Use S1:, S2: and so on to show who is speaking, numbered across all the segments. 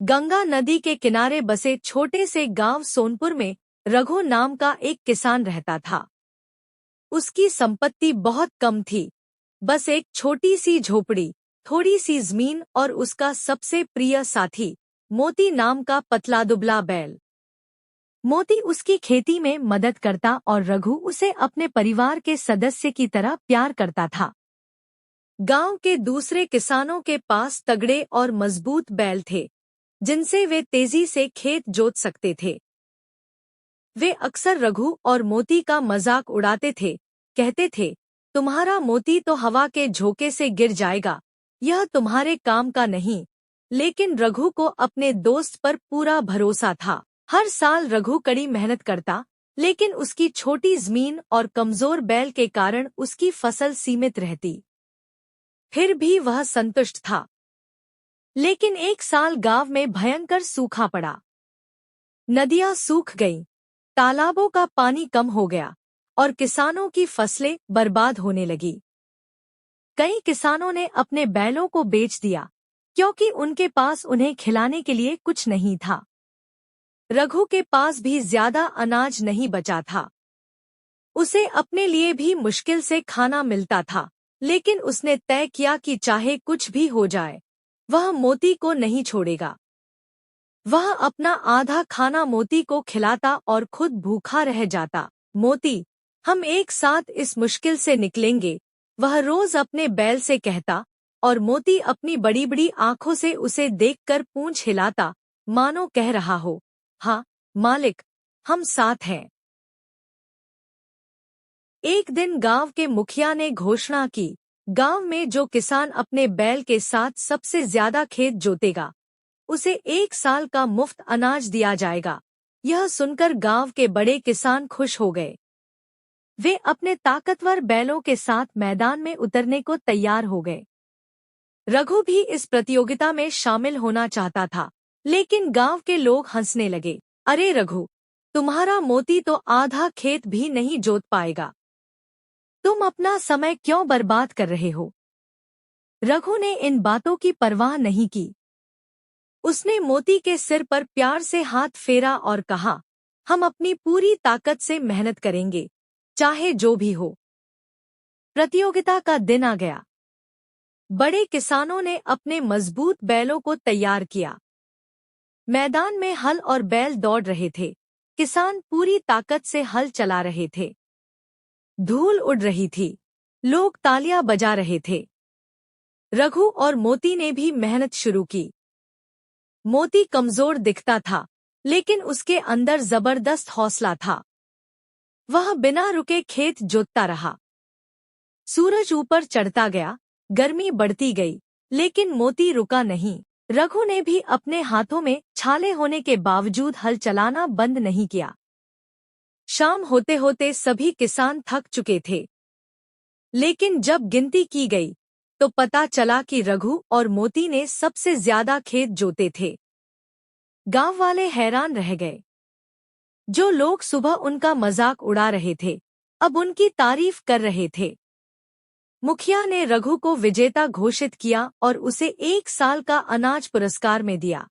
S1: गंगा नदी के किनारे बसे छोटे से गांव सोनपुर में रघु नाम का एक किसान रहता था। उसकी संपत्ति बहुत कम थी, बस एक छोटी सी झोपड़ी, थोड़ी सी जमीन और उसका सबसे प्रिय साथी मोती नाम का पतला दुबला बैल। मोती उसकी खेती में मदद करता और रघु उसे अपने परिवार के सदस्य की तरह प्यार करता था। गांव के दूसरे किसानों के पास तगड़े और मजबूत बैल थे, जिनसे वे तेजी से खेत जोत सकते थे। वे अक्सर रघु और मोती का मजाक उड़ाते थे, कहते थे, तुम्हारा मोती तो हवा के झोंके से गिर जाएगा, यह तुम्हारे काम का नहीं। लेकिन रघु को अपने दोस्त पर पूरा भरोसा था। हर साल रघु कड़ी मेहनत करता, लेकिन उसकी छोटी जमीन और कमजोर बैल के कारण उसकी फसल सीमित रहती। फिर भी वह संतुष्ट था। लेकिन एक साल गांव में भयंकर सूखा पड़ा। नदियां सूख गईं, तालाबों का पानी कम हो गया और किसानों की फसलें बर्बाद होने लगी। कई किसानों ने अपने बैलों को बेच दिया, क्योंकि उनके पास उन्हें खिलाने के लिए कुछ नहीं था। रघु के पास भी ज्यादा अनाज नहीं बचा था। उसे अपने लिए भी मुश्किल से खाना मिलता था, लेकिन उसने तय किया कि चाहे कुछ भी हो जाए, वह मोती को नहीं छोड़ेगा। वह अपना आधा खाना मोती को खिलाता और खुद भूखा रह जाता। मोती, हम एक साथ इस मुश्किल से निकलेंगे, वह रोज अपने बैल से कहता, और मोती अपनी बड़ी बड़ी आंखों से उसे देखकर पूंछ हिलाता, मानो कह रहा हो, हाँ मालिक, हम साथ हैं। एक दिन गांव के मुखिया ने घोषणा की, गांव में जो किसान अपने बैल के साथ सबसे ज्यादा खेत जोतेगा, उसे 1 साल का मुफ्त अनाज दिया जाएगा। यह सुनकर गांव के बड़े किसान खुश हो गए। वे अपने ताकतवर बैलों के साथ मैदान में उतरने को तैयार हो गए। रघु भी इस प्रतियोगिता में शामिल होना चाहता था, लेकिन गांव के लोग हंसने लगे। अरे रघु, तुम्हारा मोती तो आधा खेत भी नहीं जोत पाएगा। तुम अपना समय क्यों बर्बाद कर रहे हो? रघु ने इन बातों की परवाह नहीं की। उसने मोती के सिर पर प्यार से हाथ फेरा और कहा, हम अपनी पूरी ताकत से मेहनत करेंगे, चाहे जो भी हो। प्रतियोगिता का दिन आ गया। बड़े किसानों ने अपने मजबूत बैलों को तैयार किया। मैदान में हल और बैल दौड़ रहे थे। किसान पूरी ताकत से हल चला रहे थे। धूल उड़ रही थी। लोग तालियां बजा रहे थे। रघु और मोती ने भी मेहनत शुरू की। मोती कमजोर दिखता था, लेकिन उसके अंदर जबरदस्त हौसला था। वह बिना रुके खेत जोतता रहा। सूरज ऊपर चढ़ता गया, गर्मी बढ़ती गई, लेकिन मोती रुका नहीं। रघु ने भी अपने हाथों में छाले होने के बावजूद हल चलाना बंद नहीं किया। शाम होते होते सभी किसान थक चुके थे। लेकिन जब गिनती की गई, तो पता चला कि रघु और मोती ने सबसे ज्यादा खेत जोते थे। गांव वाले हैरान रह गए। जो लोग सुबह उनका मजाक उड़ा रहे थे, अब उनकी तारीफ कर रहे थे। मुखिया ने रघु को विजेता घोषित किया और उसे 1 साल का अनाज पुरस्कार में दिया।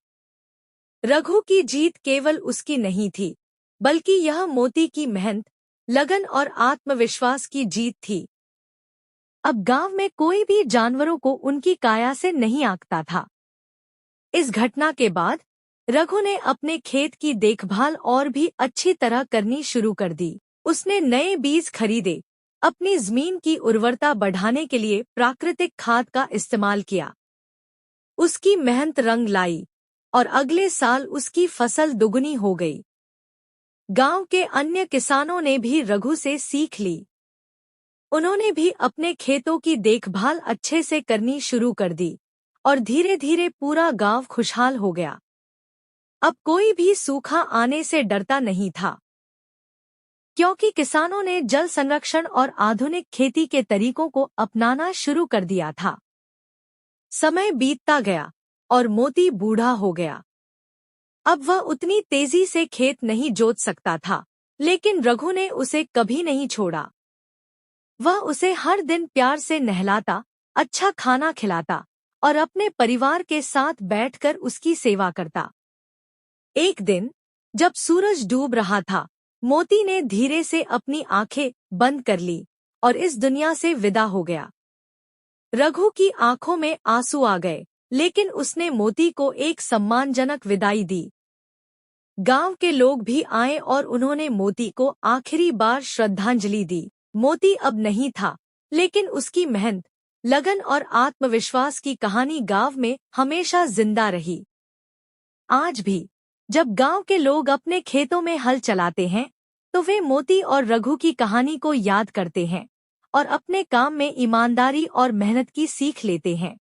S1: रघु की जीत केवल उसकी नहीं थी, बल्कि यह मोती की मेहनत, लगन और आत्मविश्वास की जीत थी। अब गांव में कोई भी जानवरों को उनकी काया से नहीं आंकता था। इस घटना के बाद रघु ने अपने खेत की देखभाल और भी अच्छी तरह करनी शुरू कर दी। उसने नए बीज खरीदे, अपनी जमीन की उर्वरता बढ़ाने के लिए प्राकृतिक खाद का इस्तेमाल किया। उसकी मेहनत रंग लाई और अगले साल उसकी फसल दुगनी हो गई। गांव के अन्य किसानों ने भी रघु से सीख ली। उन्होंने भी अपने खेतों की देखभाल अच्छे से करनी शुरू कर दी और धीरे धीरे पूरा गांव खुशहाल हो गया। अब कोई भी सूखा आने से डरता नहीं था, क्योंकि किसानों ने जल संरक्षण और आधुनिक खेती के तरीकों को अपनाना शुरू कर दिया था। समय बीतता गया और मोती बूढ़ा हो गया। अब वह उतनी तेजी से खेत नहीं जोत सकता था, लेकिन रघु ने उसे कभी नहीं छोड़ा। वह उसे हर दिन प्यार से नहलाता, अच्छा खाना खिलाता और अपने परिवार के साथ बैठकर उसकी सेवा करता। एक दिन जब सूरज डूब रहा था, मोती ने धीरे से अपनी आंखें बंद कर ली और इस दुनिया से विदा हो गया। रघु की आंखों में आंसू आ गए, लेकिन उसने मोती को एक सम्मानजनक विदाई दी। गांव के लोग भी आए और उन्होंने मोती को आखिरी बार श्रद्धांजलि दी। मोती अब नहीं था, लेकिन उसकी मेहनत, लगन और आत्मविश्वास की कहानी गांव में हमेशा जिंदा रही। आज भी जब गांव के लोग अपने खेतों में हल चलाते हैं, तो वे मोती और रघु की कहानी को याद करते हैं और अपने काम में ईमानदारी और मेहनत की सीख लेते हैं।